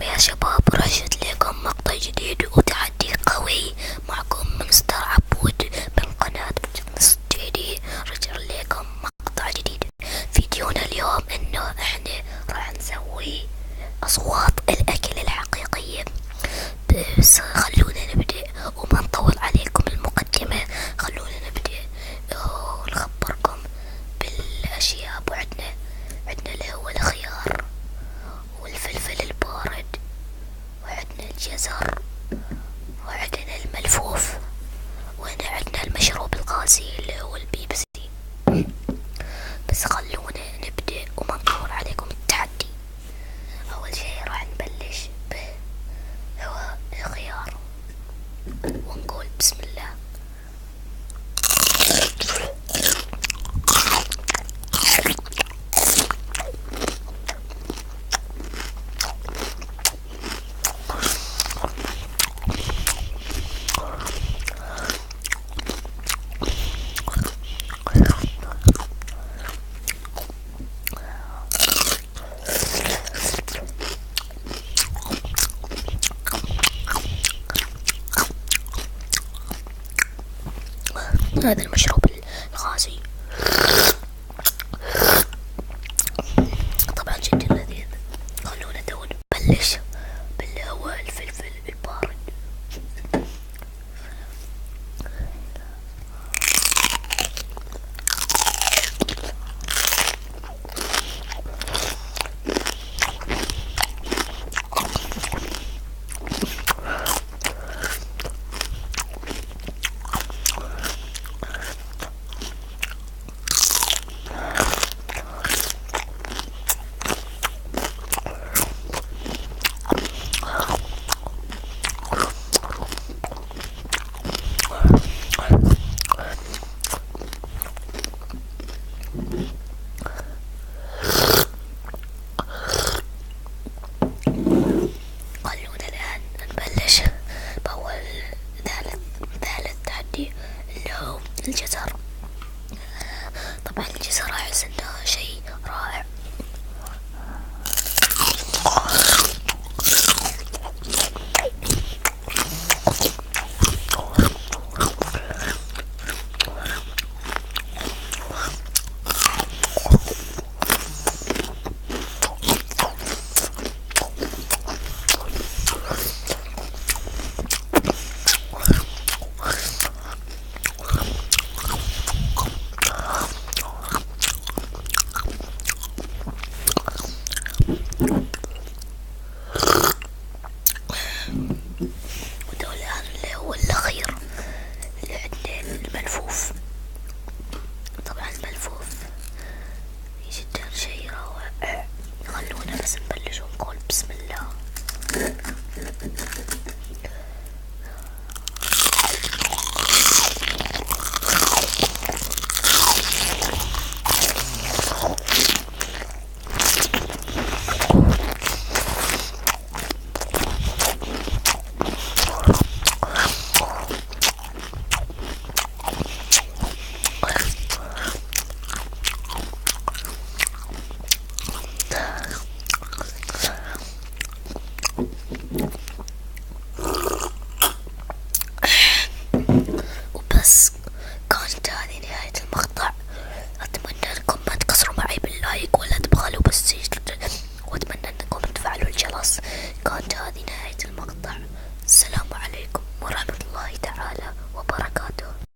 عليكم يا شباب، رجعت لكم مقطع جديد وتحدي قوي. معكم مستر عبود من قناة بودكاست جديد. رجع لكم مقطع جديد. فيديونا اليوم انه احنا راح نسوي اصوات الاكل الحقيقية. بس خلونا نبدأ وما نطول عليكم المقدمة. خلونا نبدأ ونخبركم بالاشياء. عندنا اللي هو الخيار والفلفل البارد، وعندنا الجزر، وعندنا الملفوف، وهنا عندنا المشروب الغازي اللي هو البيبسي. بس خلونا نبدأ وما نطول عليكم التحدي. أول شي راح نبلش هو الخيار، ونقول بسم الله. هذا المشروب الغازي طبعا جدا لذيذ. خلونا تو نبلش.